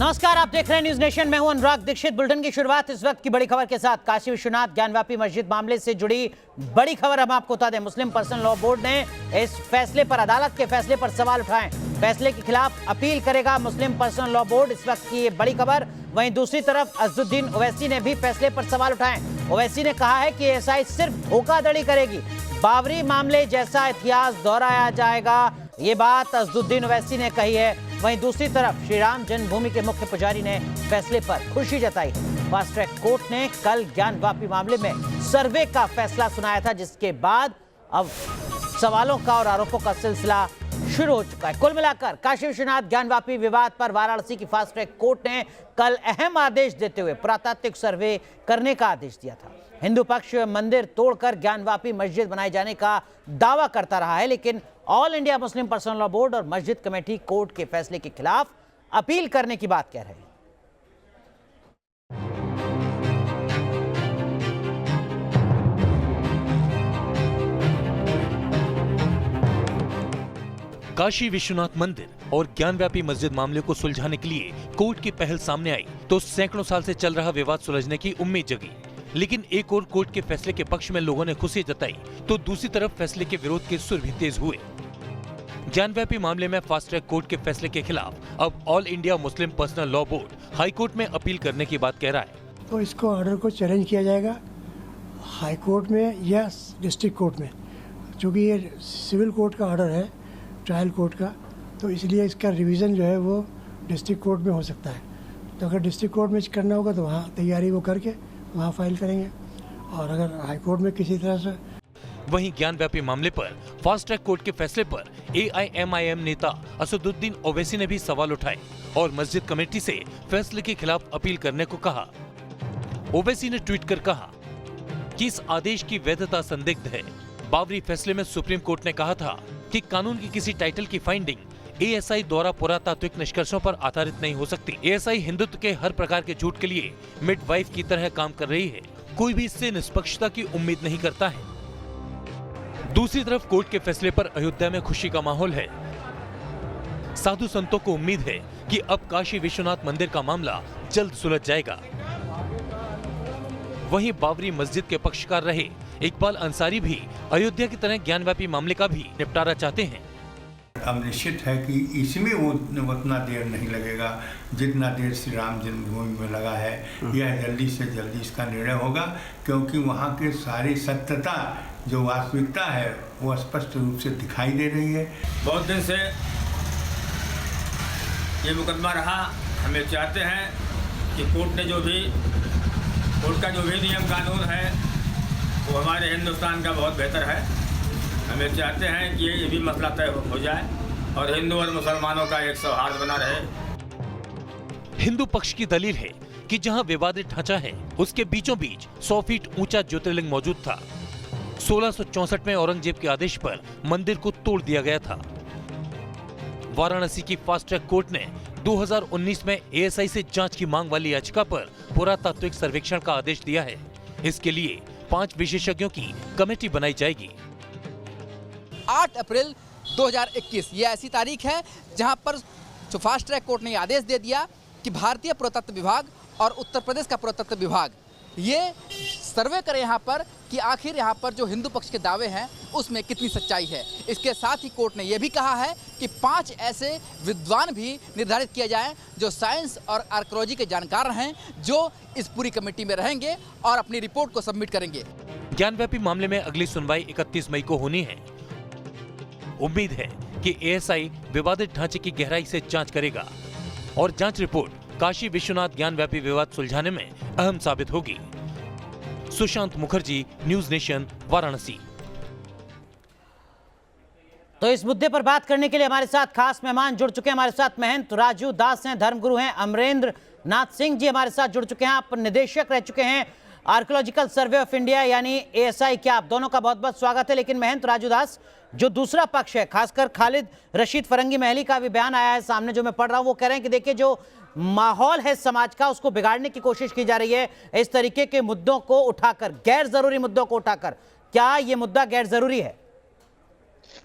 नमस्कार, आप देख रहे हैं न्यूज नेशन। मैं हूं अनुराग दीक्षित। बुलेटिन की शुरुआत इस वक्त की बड़ी खबर के साथ। काशी विश्वनाथ ज्ञानवापी मस्जिद मामले से जुड़ी बड़ी खबर हम आपको बता दें। मुस्लिम पर्सनल लॉ बोर्ड ने इस फैसले पर, अदालत के फैसले पर सवाल उठाए। फैसले के खिलाफ अपील करेगा मुस्लिम पर्सनल लॉ बोर्ड, इस वक्त की ये बड़ी खबर। वहीं दूसरी तरफ अजदुद्दीन ओवैसी ने भी फैसले पर सवाल उठाए। ओवैसी ने कहा है कि एएसआई सिर्फ धोखाधड़ी करेगी, बाबरी मामले जैसा इतिहास दोहराया जाएगा। ये बात अजदुद्दीन ओवैसी ने कही है। वहीं दूसरी तरफ श्री राम जन्मभूमि के मुख्य पुजारी ने फैसले पर खुशी जताई। फास्ट ट्रैक कोर्ट ने कल ज्ञानवापी मामले में सर्वे का फैसला सुनाया था, जिसके बाद अब सवालों का और आरोपों का सिलसिला शुरू हो चुका है। कुल मिलाकर काशी विश्वनाथ ज्ञानवापी विवाद पर वाराणसी की फास्ट ट्रैक कोर्ट ने कल अहम आदेश देते हुए पुरातात्विक सर्वे करने का आदेश दिया था। हिंदू पक्ष मंदिर तोड़कर ज्ञानवापी मस्जिद बनाए जाने का दावा करता रहा है, लेकिन all India Muslim personal law board और मस्जिद कमेटी कोर्ट के फैसले के खिलाफ अपील करने की बात कह रहे हैं। काशी विश्वनाथ मंदिर और ज्ञानव्यापी मस्जिद मामले को सुलझाने के लिए कोर्ट की पहल सामने आई तो सैकड़ों साल से चल रहा विवाद सुलझने की उम्मीद जगी। लेकिन एक और कोर्ट के फैसले के पक्ष में लोगों ने खुशी जताई तो दूसरी तरफ फैसले के विरोध के सुर भी तेज हुए। ज्ञानव्यापी मामले में फास्ट ट्रैक कोर्ट के फैसले के खिलाफ अब all India Muslim personal law board high court में अपील करने की बात कह रहा है। तो इसको ऑर्डर को चैलेंज किया जाएगा हाई कोर्ट में या डिस्ट्रिक्ट कोर्ट में, क्योंकि ये सिविल कोर्ट का ऑर्डर है, ट्रायल कोर्ट का, तो इसलिए इसका रिवीजन जो है वो डिस्ट्रिक्ट कोर्ट में हो सकता है। तो अगर डिस्ट्रिक्ट कोर्ट में करना होगा तो वहाँ तैयारी वो करके वहाँ फाइल करेंगे, और अगर हाई कोर्ट में किसी तरह से। वहीं ज्ञानव्यापी मामले पर फास्ट ट्रैक कोर्ट के फैसले पर AIMIM नेता असदुद्दीन ओवैसी ने भी सवाल उठाए और मस्जिद कमेटी से फैसले के खिलाफ अपील करने को कहा। ओवैसी ने ट्वीट कर कहा कि इस आदेश की वैधता संदिग्ध है। बाबरी फैसले में सुप्रीम कोर्ट ने कहा था कि कानून की किसी टाइटल की फाइंडिंग ASI द्वारा पुरातात्विक निष्कर्षों पर आधारित नहीं हो सकती। ASI हिंदुत्व के हर प्रकार के झूठ के लिए मिडवाइफ की तरह काम कर रही है। कोई भी इससे निष्पक्षता की उम्मीद नहीं करता है। दूसरी तरफ कोर्ट के फैसले पर अयोध्या में खुशी का माहौल है। साधु संतों को उम्मीद है कि अब काशी विश्वनाथ मंदिर का मामला जल्द सुलझ जाएगा। वहीं बाबरी मस्जिद के पक्षकार रहे इकबाल अंसारी भी अयोध्या की तरह ज्ञानव्यापी मामले का भी निपटारा चाहते हैं। अब निश्चित है कि इसमें वो उतना देर नहीं लगेगा जितना देर श्री राम जन्मभूमि में लगा है। यह जल्दी से जल्दी इसका निर्णय होगा, क्योंकि वहाँ के सारी सत्यता जो वास्तविकता है वो स्पष्ट रूप से दिखाई दे रही है। बहुत दिन से ये मुकदमा रहा। हमें चाहते हैं कि कोर्ट का जो भी नियम कानून है वो हमारे हिंदुस्तान का बहुत बेहतर है। हमें चाहते हैं कि ये भी मसला तय हो जाए और हिंदू और मुसलमानों का एक सौहार्द बना रहे। हिंदू पक्ष की दलील है कि जहां विवादित ढांचा है उसके बीचों बीच 100 फीट ऊंचा ज्योतिर्लिंग मौजूद था। 1664 में औरंगजेब के आदेश पर मंदिर को तोड़ दिया गया था। वाराणसी की फास्ट ट्रैक कोर्ट ने 2019 में ASI से जांच की मांग वाली याचिका पर पुरातात्विक सर्वेक्षण का आदेश दिया है। इसके लिए 5 विशेषज्ञों की कमेटी बनाई जाएगी। 8 अप्रैल 2021 ये ऐसी तारीख है जहां पर फास्ट ट्रैक कोर्ट ने आदेश दे दिया कि भारतीय पुरातत्व विभाग और उत्तर प्रदेश का पुरातत्व विभाग ये सर्वे करे यहाँ पर कि आखिर यहाँ पर जो हिंदू पक्ष के दावे हैं उसमें कितनी सच्चाई है। इसके साथ ही कोर्ट ने यह भी कहा है कि 5 ऐसे विद्वान भी निर्धारित किए जाएं जो साइंस और आर्कियोलॉजी के जानकार हैं, जो इस पूरी कमेटी में रहेंगे और अपनी रिपोर्ट को सबमिट करेंगे। ज्ञानव्यापी मामले में अगली सुनवाई 31 मई को होनी है। उम्मीद है कि ASI विवादित ढांचे की गहराई से जांच करेगा और जांच रिपोर्ट काशी विश्वनाथ ज्ञानव्यापी विवाद सुलझाने में अहम साबित होगी। Sushant Mukherjee, news nation, Varanasi. तो इस मुद्दे पर बात करने के लिए हमारे साथ खास मेहमान जुड़ चुके हैं। हमारे साथ महंत राजू दास हैं, धर्मगुरु हैं। अमरेंद्र नाथ सिंह जी हमारे साथ जुड़ चुके हैं। आप निदेशक रह चुके हैं आर्कियोलॉजिकल सर्वे ऑफ इंडिया यानी ASI के। आप दोनों का बहुत बहुत स्वागत है। लेकिन महंत राजू दास, जो दूसरा पक्ष है, खासकर खालिद रशीद फरंगी महली का भी बयान आया है सामने, जो मैं पढ़ रहा हूं, वो कह रहे हैं कि देखिए जो माहौल है समाज का उसको बिगाड़ने की कोशिश की जा रही है इस तरीके के मुद्दों को उठाकर, गैर जरूरी मुद्दों को उठाकर। क्या ये मुद्दा गैर जरूरी है?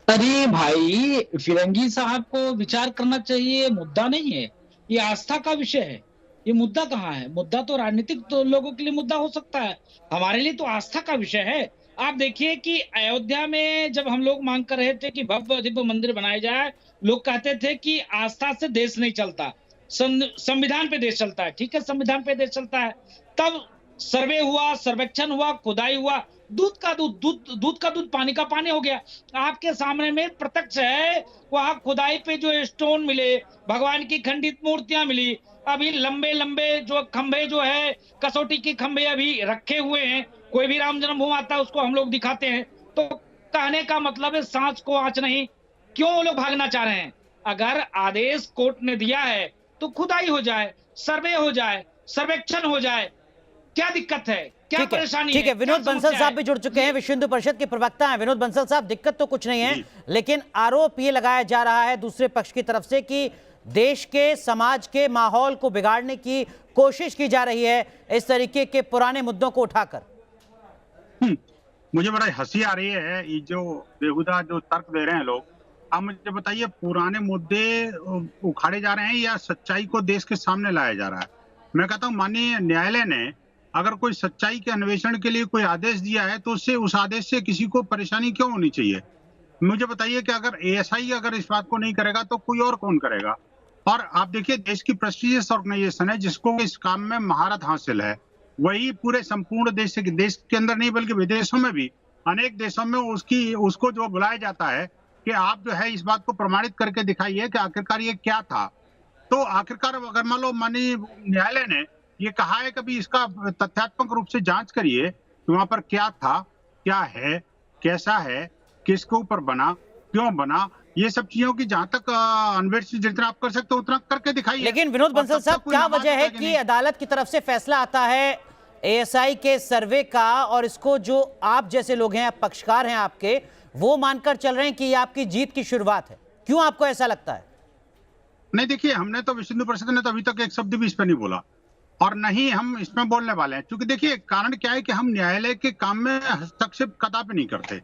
अरे भाई, फिरंगी साहब को विचार करना चाहिए, मुद्दा नहीं है ये आस्था का विषय है। ये मुद्दा कहाँ है? मुद्दा तो राजनीतिक तो लोगों के लिए मुद्दा हो सकता है, हमारे लिए तो आस्था का विषय है। आप देखिए कि अयोध्या में जब हम लोग मांग कर रहे थे कि भव्य दिव्य मंदिर बनाया जाए, लोग कहते थे कि आस्था से देश नहीं चलता, संविधान पे देश चलता है। ठीक है, संविधान पे देश चलता है। तब सर्वे हुआ, सर्वेक्षण हुआ, खुदाई हुआ, दूध का दूध पानी का पानी हो गया। आपके सामने में प्रत्यक्ष है, वहां खुदाई पे जो स्टोन मिले, भगवान की खंडित मूर्तियां मिली, अभी लंबे लंबे जो खंभे जो है, कसौटी के खंभे अभी रखे हुए हैं। कोई भी राम जन्मभूमि आता है उसको हम लोग दिखाते हैं। तो कहने का मतलब है सांच को आंच नहीं। क्यों वो लोग भागना चाह रहे हैं? अगर आदेश कोर्ट ने दिया है तो खुदाई हो जाए, सर्वे हो जाए, सर्वेक्षण हो जाए, क्या दिक्कत है? क्या परेशानी है? ठीक है, विनोद बंसल साहब भी जुड़ चुके हैं, विश्व हिंदू परिषद के प्रवक्ता हैं। विनोद बंसल साहब, दिक्कत तो कुछ नहीं है, लेकिन आरोप ये लगाया जा रहा है दूसरे पक्ष की तरफ से कि देश के समाज के माहौल को बिगाड़ने की कोशिश की जा रही है इस तरीके के पुराने मुद्दों को उठाकर। मुझे बड़ा हंसी आ रही है ये जो बेहुदा जो तर्क दे रहे हैं लोग। आप मुझे बताइए, पुराने मुद्दे उखाड़े जा रहे हैं या सच्चाई को देश के सामने लाया जा रहा है? मैं कहता हूँ माननीय न्यायालय ने अगर कोई सच्चाई के अन्वेषण के लिए कोई आदेश दिया है तो उससे उस आदेश से किसी को परेशानी क्यों होनी चाहिए? मुझे बताइए कि अगर एएसआई अगर इस बात को नहीं करेगा तो कोई और कौन करेगा? और आप देखिए, देश की प्रेस्टीजियस ऑर्गेनाइजेशन है जिसको इस काम में महारत हासिल है, वही पूरे संपूर्ण देश के अंदर नहीं बल्कि विदेशों में भी अनेक देशों में उसको जो बुलाया जाता है कि आप जो है इस बात को प्रमाणित करके दिखाइए कि आखिरकार ये क्या था। तो आखिरकार अगर मान लो माननीय न्यायालय ने ये कहा है कभी इसका तथ्यात्मक रूप से जांच करिए कि वहां पर क्या था, क्या है, कैसा है, किसके ऊपर बना, क्यों बना, ये सब चीजों की जहां तक अन्वेषण जितना आप कर सकते हो उतना करके दिखाइए। लेकिन विनोद बंसल साहब, क्या वजह है कि अदालत की तरफ से फैसला आता है एएसआई के सर्वे का और इसको जो आप जैसे लोग हैं, पक्षकार हैं आपके, वो मानकर चल रहे हैं कि ये आपकी जीत की शुरुआत है? क्यों आपको ऐसा लगता है? नहीं, देखिए, हमने तो विश्व हिंदू परिषद ने तो अभी तक एक शब्द भी इस पर नहीं बोला और नहीं हम इसमें बोलने वाले हैं, क्योंकि देखिए कारण क्या है कि हम न्यायालय के काम में हस्तक्षेप कदापि नहीं करते।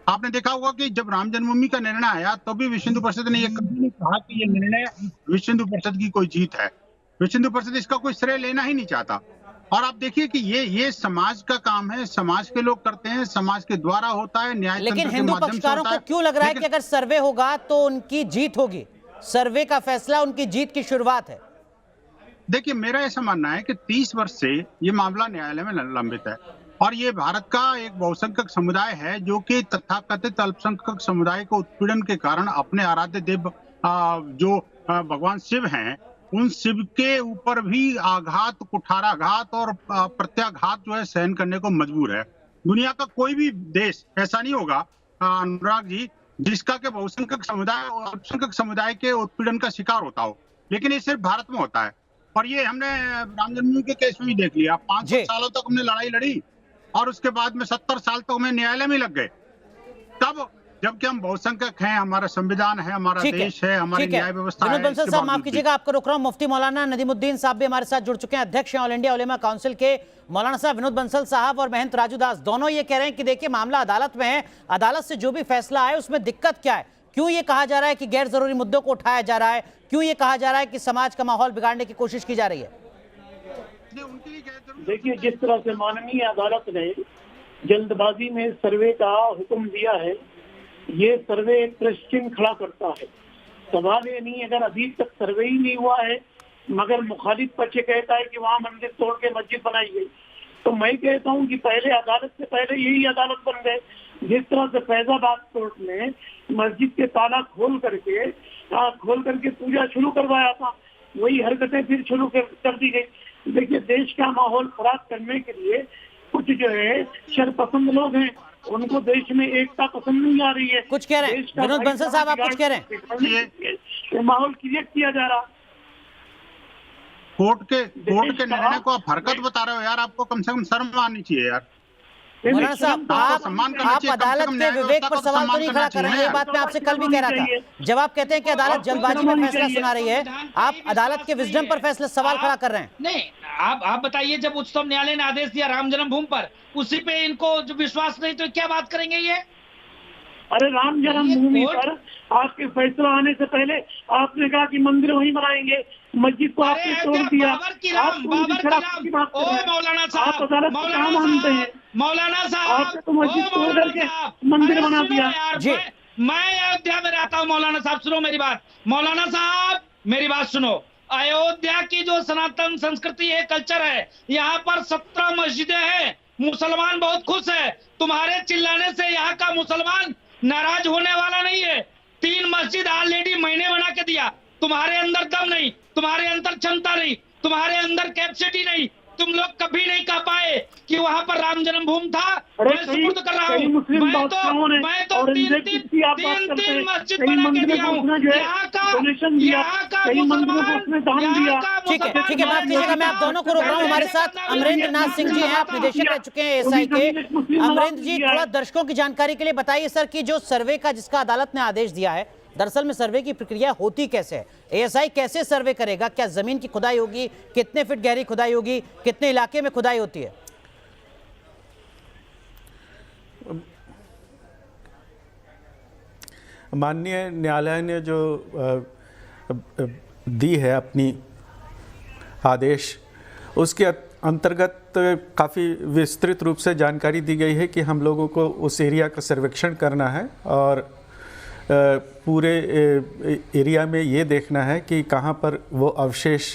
आपने देखा होगा कि जब राम जन्मभूमि का निर्णय आया तो भी विश्व हिंदू परिषद ने यह कभी नहीं कहा कि ये निर्णय विश्व हिंदू परिषद की कोई जीत है। विश्व हिंदू परिषद इसका कोई श्रेय लेना ही नहीं चाहता। और आप देखिए कि ये समाज का काम है, समाज के लोग करते हैं, समाज के द्वारा होता है, न्याय लेकिन हिंदू पक्षकारों को क्यों लग रहा है कि अगर सर्वे होगा तो उनकी जीत होगी? सर्वे का फैसला उनकी जीत की शुरुआत है। देखिए, मेरा ऐसा मानना है कि 30 वर्ष से ये मामला न्यायालय में लंबित है और ये भारत का एक बहुसंख्यक समुदाय है जो कि तथाकथित अल्पसंख्यक समुदाय को उत्पीड़न के कारण अपने आराध्य देव जो भगवान शिव हैं, उन शिव के ऊपर भी आघात, कुठाराघात और प्रत्याघात जो है सहन करने को मजबूर है। दुनिया का कोई भी देश ऐसा नहीं होगा अनुराग जी जिसका के बहुसंख्यक समुदाय और अल्पसंख्यक समुदाय के उत्पीड़न का शिकार होता हो, लेकिन ये सिर्फ भारत में होता है। और ये हमने राम जन्मभूमि के केस में भी देख लिया। 500 सालों तक हमने लड़ाई लड़ी और उसके बाद में 70 साल तक हमें न्यायालय में लग गए। तब जबकि हम बहुसंख्यक हैं, हमारा संविधान है, हमारा देश है, हमारी न्याय व्यवस्था है। विनोद बंसल साहब, माफ कीजिएगा, आपको रोक रहा हूं। मुफ्ती मौलाना नदीमुद्दीन साहब भी हमारे साथ जुड़ चुके हैं, अध्यक्ष हैं ऑल इंडिया उलेमा काउंसिल के। मौलाना साहब, विनोद बंसल साहब और महंत राजू दास दोनों ये कह रहे हैं कि देखिए मामला अदालत में है, अदालत से जो भी फैसला आए उसमें दिक्कत क्या है? क्यों ये कहा जा रहा है कि गैर जरूरी मुद्दों को उठाया जा रहा है? क्यों ये कहा जा रहा है कि समाज का माहौल बिगाड़ने की कोशिश की जा रही है? देखिए, जिस तरह से माननीय अदालत ने जल्दबाजी में सर्वे का हुक्म दिया है, ये सर्वे एक प्रश्न चिन्ह खड़ा करता है। सवाल ये नहीं, अगर अभी तक सर्वे ही नहीं हुआ है मगर मुखालिफ पक्ष कहता है कि वहाँ मंदिर तोड़ के मस्जिद बनाई गई, तो मैं कहता हूँ कि पहले अदालत से पहले यही अदालत बन गए। जिस तरह से फैजाबाद कोर्ट ने मस्जिद के ताला खोल करके पूजा शुरू करवाया था, वही हरकतें फिर शुरू कर दी गई। देखिए, देश का माहौल खराब करने के लिए कुछ जो है शरपसंद लोग हैं, उनको देश में एकता पसंद नहीं आ रही है। कुछ कह रहे हैं विनोद बंसल साहब, आप कुछ कह रहे हैं? माहौल क्रिएट किया जा रहा। कोर्ट के निर्णय को आप हरकत बता रहे हो यार, आपको कम से कम शर्म आनी चाहिए यार। मौलाना साहब, आप अदालत के विवेक पर सवाल तो नहीं खड़ा कर रहे हैं? ये बात मैं आपसे कल भी कह रहा था। जब आप कहते हैं कि अदालत जल्दबाजी में फैसला सुना रही है, आप अदालत के विजडम पर फैसला सवाल खड़ा कर रहे हैं। नहीं, आप बताइए, जब उच्चतम न्यायालय ने आदेश दिया राम जन्मभूमि पर, उसी पे इनको जो विश्वास नहीं तो क्या बात करेंगे ये? अरे राम जन्मभूमि पर आपके फैसला आने से पहले आपने कहा कि मंदिर वहीं बनाएंगे, मस्जिद को आपने तोड़ दिया। आप मौलाना आप साहब, अदालत को क्या मानते हैं? मौलाना साहब, आपने तो मस्जिद तोड़ करके मंदिर बना दिया। जी, मैं अयोध्या में रहता हूँ। मौलाना साहब सुनो मेरी बात, मौलाना साहब मेरी बात सुनो। अयोध्या की जो सनातन संस्कृति है, कल्चर है, यहाँ पर 17 मस्जिदें हैं। मुसलमान बहुत खुश है। तुम्हारे चिल्लाने से यहाँ का मुसलमान नाराज होने वाला नहीं है। 3 मस्जिद ऑलरेडी मैंने बना के दिया। तुम्हारे अंदर दम नहीं, तुम्हारे अंदर क्षमता नहीं, तुम्हारे अंदर कैपेसिटी नहीं। तुम लोग कभी नहीं कह पाए कि वहाँ पर राम जन्मभूमि था। मैं सुपुर्द कर रहा हूँ। मैं तो 3 मस्जिद बना के दिया हूँ। यहाँ का मुसलमान, ठीक है, माफ कीजिएगा, मैं आप दोनों को रोक रहा हूँ। हमारे साथ अमरेंद्र नाथ सिंह जी हैं, आप निदेशक रह चुके हैं एएसआई के। अमरेंद्र जी, थोड़ा दर्शकों की जानकारी के लिए बताइए सर कि जो सर्वे का जिसका अदालत ने आदेश दिया है, दरअसल में सर्वे की प्रक्रिया होती कैसे है? एएसआई कैसे सर्वे करेगा? क्या जमीन की खुदाई होगी? कितने फीट गहरी खुदाई होगी? कितने इलाके में खुदाई होती है? माननीय न्यायालय ने जो दी है अपनी आदेश, उसके अंतर्गत काफ़ी विस्तृत रूप से जानकारी दी गई है कि हम लोगों को उस एरिया का सर्वेक्षण करना है और पूरे एरिया में ये देखना है कि कहाँ पर वो अवशेष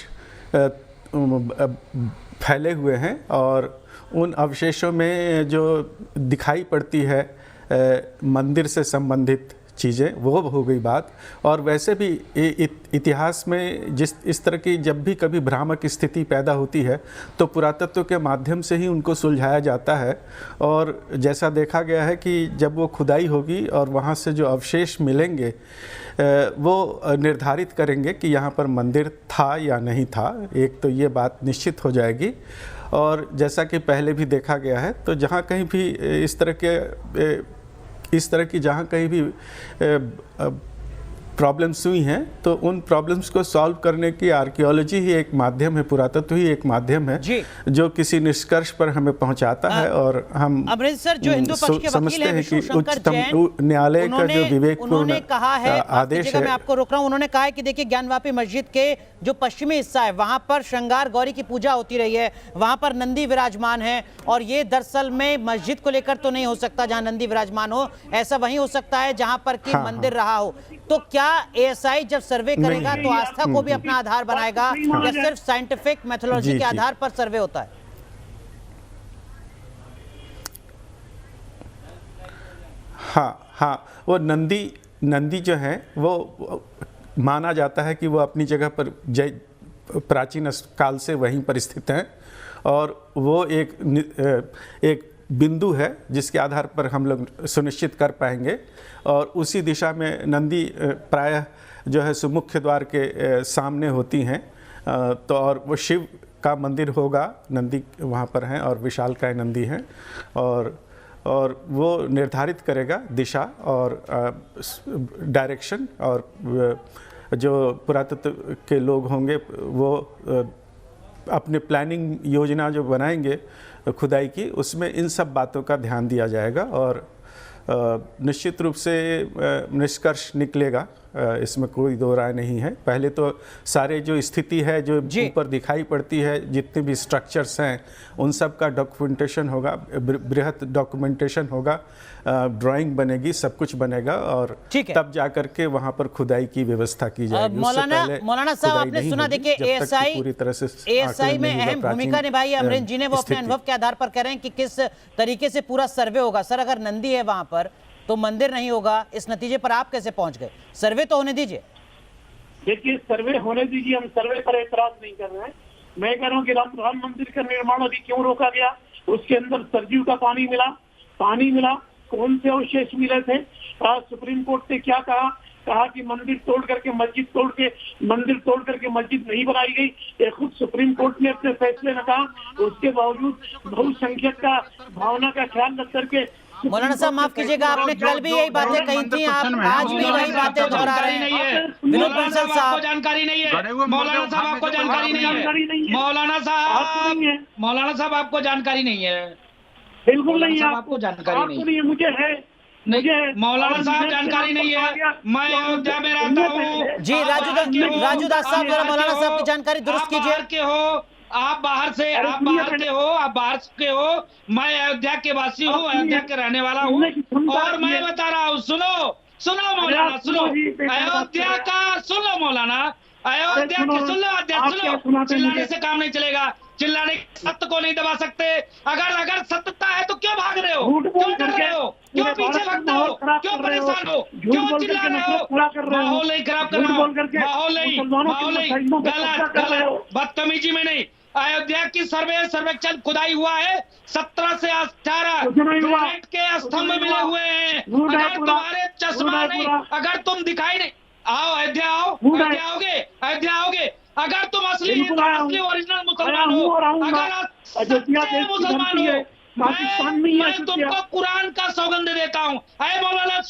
फैले हुए हैं और उन अवशेषों में जो दिखाई पड़ती है मंदिर से संबंधित चीज़ें, वो हो गई बात। और वैसे भी इतिहास में इस तरह की जब भी कभी भ्रामक स्थिति पैदा होती है तो पुरातत्व के माध्यम से ही उनको सुलझाया जाता है। और जैसा देखा गया है कि जब वो खुदाई होगी और वहाँ से जो अवशेष मिलेंगे वो निर्धारित करेंगे कि यहाँ पर मंदिर था या नहीं था। एक तो ये बात निश्चित हो जाएगी। और जैसा कि पहले भी देखा गया है, तो जहाँ कहीं भी इस तरह की जहाँ कहीं भी प्रॉब्लम्स हुई हैं तो उन प्रॉब्लम्स को सॉल्व करने की आर्कियोलॉजी ही एक माध्यम है, पुरातत्व ही एक माध्यम है जो किसी निष्कर्ष पर हमें पहुंचाता है। और हम सर जो हिंदू पक्ष के वकील हैं कि उच्चतम न्यायालय का जो विवेकपूर्ण कहा है, आदेश है। मैं आपको रोक रहा हूं, उन्होंने कहा है कि देखिए ज्ञानवापी मस्जिद के जो पश्चिमी हिस्सा है वहां पर श्रृंगार गौरी की पूजा होती रही है, वहां पर नंदी विराजमान है और ये दरअसल में मस्जिद को लेकर तो नहीं हो सकता जहां नंदी विराजमान हो, ऐसा वहीं हो सकता है जहां पर कि मंदिर रहा हो। तो क्या एएसआई जब सर्वे करेगा तो आस्था को भी अपना आधार बनाएगा या सिर्फ साइंटिफिक मेथोडोलॉजी के आधार पर सर्वे होता है? हाँ, वो नंदी जो है वो माना जाता है कि वो अपनी जगह पर प्राचीन काल से वहीं पर स्थित हैं और वो एक बिंदु है जिसके आधार पर हम लोग सुनिश्चित कर पाएंगे। और उसी दिशा में नंदी प्रायः जो है सो मुख्य द्वार के सामने होती हैं। तो और वो शिव का मंदिर होगा, नंदी वहाँ पर हैं और विशालकाय नंदी हैं और वो निर्धारित करेगा दिशा और डायरेक्शन। और जो पुरातत्व के लोग होंगे वो अपने प्लानिंग योजना जो बनाएंगे खुदाई की, उसमें इन सब बातों का ध्यान दिया जाएगा और निश्चित रूप से निष्कर्ष निकलेगा, इसमें कोई दो राय नहीं है। पहले तो सारे जो स्थिति है जो ऊपर दिखाई पड़ती है, जितने भी स्ट्रक्चर्स हैं उन सब का डॉक्यूमेंटेशन होगा, बृहत डॉक्यूमेंटेशन होगा, ड्राइंग बनेगी, सब कुछ बनेगा और तब जाकर के वहाँ पर खुदाई की व्यवस्था की जाएगी। मौलाना साहब, आपने सुना, देखिए एएसआई पूरी तरह से एएसआई में अहम भूमिका निभाई है। अमरेंद्र जी ने वो अपने अनुभव के आधार पर कह रहे हैं कि किस तरीके से पूरा सर्वे होगा। सर, अगर नंदी है वहां पर तो मंदिर नहीं होगा, इस नतीजे पर आप कैसे पहुंच गए? सर्वे तो होने दीजिए। देखिए, सर्वे होने दीजिए, हम सर्वे पर एतराज नहीं कर रहे हैं। मैं कह रहा हूँ कि राम मंदिर का निर्माण अभी क्यों रोका गया? उसके अंदर सरजू का पानी मिला, कौन से अवशेष मिले थे? सुप्रीम कोर्ट ने क्या कहा कि मंदिर तोड़ करके मस्जिद नहीं बनाई गई। ये खुद सुप्रीम कोर्ट ने अपने फैसले में कहा। उसके बावजूद बहुसंख्यक का भावना का ख्याल रख करके मौलाना साहब माफ कीजिएगा, आपने कल भी यही बातें कही थी, आप आज भी वही बातें दोहरा रहे हैं। विनोद बंसल साहब, जानकारी नहीं है। मौलाना साहब आपको जानकारी नहीं है। मौलाना साहब आपको जानकारी नहीं है। बिल्कुल नहीं है, आपको जानकारी नहीं है। मुझे है। मौलाना साहब जानकारी नहीं है, मैं अयोध्या में रहता हूँ। जी राजू दास साहब, जरा मौलाना साहब की जानकारी दुरुस्त कीजिए। आप बाहर के हो, मैं अयोध्या के वासी हूँ, अयोध्या के रहने वाला हूँ, और मैं बता रहा हूँ, सुनो मौलाना, सुनो अयोध्या का, सुनो मौलाना, अयोध्या के सुनो, चिल्लाने से काम नहीं चलेगा, चिल्लाने सत्य को नहीं दबा सकते। अगर सत्यता है तो क्यों भाग रहे हो, क्यों डर रहे हो, क्यों पीछे भागते हो, क्यों परेशान हो, क्यों चिल्ला रहे हो? माहौल नहीं खराब करना, माहौल नहीं, गलत, बदतमीजी में नहीं। अयोध्या की सर्वेक्षण खुदाई हुआ है, 17 से 18 ग्रेनाइट के स्तंभ मिले हुए हैं। अगर तुम्हारे चश्मा नहीं, अगर तुम दिखाई नहीं, आओ अयोध्या, अयोध्या आओगे। अगर तुम असली ओरिजिनल मुसलमान हो, अगर सच्चे मुसलमान हो, मैं तुमको कुरान का सौगंध देता हूँ। मौलाना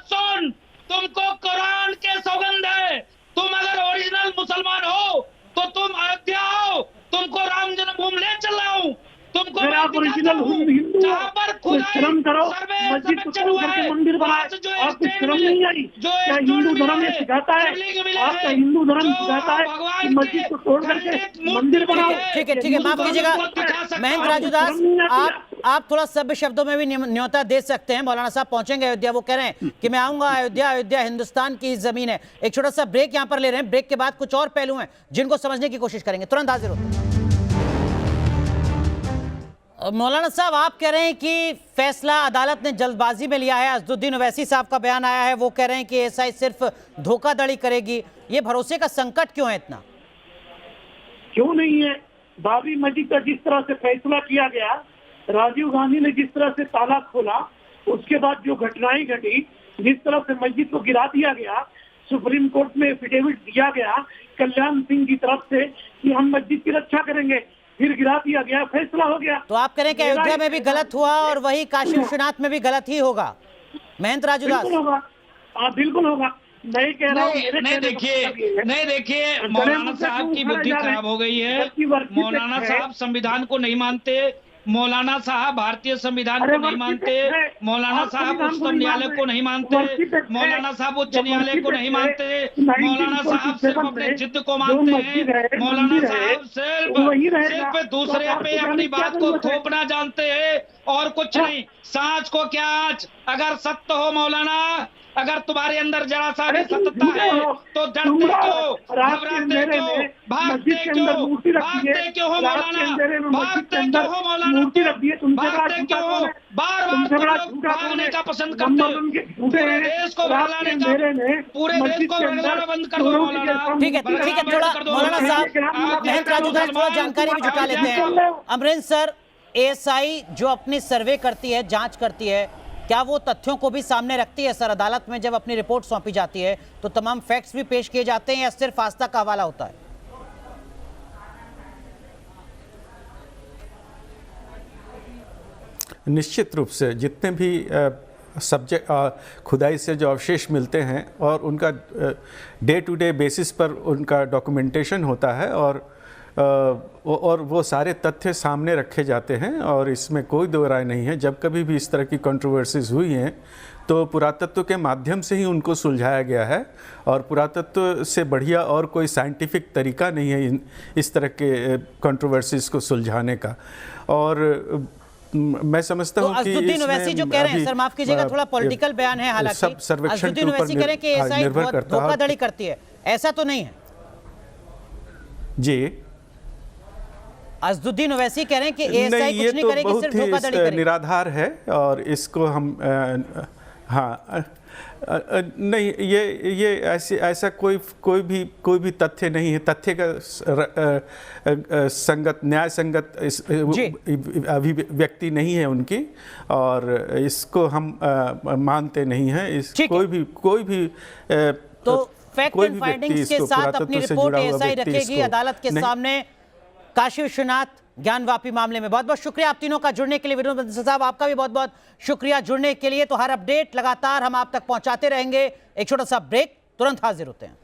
सुन, तुमको कुरान के सौगंध है। तुम अगर ओरिजिनल मुसलमान हो तो तुम अयोध्या आओ, तुमको राम जन्मभूमि ले चल रहा हूँ, तुमको जहाँ पर सर्वेक्षण हुआ है, हिंदू धर्म में सिखाता है, आपका हिंदू धर्म सिखाता है कि मस्जिद को तोड़ करके मंदिर बनाओ। ठीक है, माफ कीजिएगा महेंद्र राजू दास, आप थोड़ा सभ्य शब्दों में भी न्योता दे सकते हैं। मौलाना साहब पहुंचेंगे अयोध्या, वो कह रहे हैं कि मैं आऊंगा अयोध्या हिंदुस्तान की जमीन है। एक छोटा सा ब्रेक यहां पर ले रहे हैं, ब्रेक के बाद कुछ और पहलू हैं जिनको समझने की कोशिश करेंगे, तुरंत हाजिर होते हैं। मौलाना साहब, आप कह रहे हैं कि फैसला अदालत ने जल्दबाजी में लिया है। अजदुद्दीन ओवैसी साहब का बयान आया है, वो कह रहे हैं कि एएसआई सिर्फ धोखाधड़ी करेगी। ये भरोसे का संकट क्यों है इतना? क्यों नहीं है? बाबरी मस्जिद का जिस तरह से फैसला किया गया, राजीव गांधी ने जिस तरह से ताला खोला, उसके बाद जो घटनाएं घटी, जिस तरह से मस्जिद को गिरा दिया गया, सुप्रीम कोर्ट में एफिडेविट दिया गया कल्याण सिंह की तरफ से कि हम मस्जिद की रक्षा करेंगे, फिर गिरा दिया गया, फैसला हो गया। तो आप करें कि अयोध्या में भी गलत हुआ और वही काशी विश्वनाथ में भी गलत ही होगा? महेंद्र राजू दास, बिल्कुल होगा। नहीं कह रहा हूँ, नहीं देखिए, मौलाना साहब की बुद्धि खराब हो गई है। मौलाना साहब संविधान को नहीं मानते, मौलाना साहब भारतीय संविधान को नहीं मानते, मौलाना साहब उच्चतम न्यायालय को नहीं मानते, मौलाना साहब उच्च न्यायालय को नहीं मानते, मौलाना साहब सिर्फ अपने जिद को मानते हैं, मौलाना साहब सिर्फ दूसरे पे अपनी बात को थोपना जानते हैं और कुछ नहीं। सांच को क्या आँच? अगर सत्य हो मौलाना, अगर तुम्हारे अंदर जरा सा भी सत्यता है तो डरते क्यों, घबराते क्यों, भागते क्यों हो मौलाना, भागते क्यों हो मौलाना, भागते क्यों हो? बार-बार भागने का पसंद करते हो, पूरे देश को भड़काने का, पूरे देश को भड़काना बंद कर दो मौलाना। ठीक है, थोड़ा मौलाना साहब, महेंद्र राजू दास थोड़ा जानकारी भी जुटा लेते हैं। अमरेंद्र सर, एएसआई जो अपनी सर्वे करती है, जांच करती है, क्या वो तथ्यों को भी सामने रखती है? सर, अदालत में जब अपनी रिपोर्ट सौंपी जाती है तो तमाम फैक्ट्स भी पेश किए जाते हैं या सिर्फ आस्था का हवाला होता है? निश्चित रूप से जितने भी सब्जेक्ट खुदाई से जो अवशेष मिलते हैं और उनका डे टू डे बेसिस पर उनका डॉक्यूमेंटेशन होता है और वो सारे तथ्य सामने रखे जाते हैं और इसमें कोई दो राय नहीं है। जब कभी भी इस तरह की कंट्रोवर्सीज हुई हैं तो पुरातत्व के माध्यम से ही उनको सुलझाया गया है और पुरातत्व से बढ़िया और कोई साइंटिफिक तरीका नहीं है इस तरह के कंट्रोवर्सीज को सुलझाने का। और मैं समझता हूँ कि अजदुद्दीन ओवैसी जो कह रहे हैं, सर माफ कीजिएगा, थोड़ा पॉलिटिकल बयान है, हालांकि अजदुद्दीन ओवैसी कह रहे हैं कि एएसआई धोखाधड़ी करती है, ऐसा तो नहीं है जी? अजदुद्दीन ओवैसी कह रहे हैं कि एएसआई कुछ नहीं करेगी, सिर्फ धोखाधड़ी करेगी। निराधार है और इसको हम नहीं, ये ऐसा कोई भी तथ्य नहीं है। तथ्य का संगत, न्याय संगत अभिव्यक्ति नहीं है उनकी और इसको हम मानते नहीं हैं। कोई भी तो फैक्ट एंड फाइंडिंग्स के साथ अपनी रिपोर्ट एएसआई रखेगी अदालत के सामने काशी विश्वनाथ ज्ञानवापी मामले में। बहुत बहुत शुक्रिया आप तीनों का जुड़ने के लिए। विनोद बंसल साहब, आपका भी बहुत बहुत शुक्रिया जुड़ने के लिए। तो हर अपडेट लगातार हम आप तक पहुंचाते रहेंगे। एक छोटा सा ब्रेक, तुरंत हाजिर होते हैं।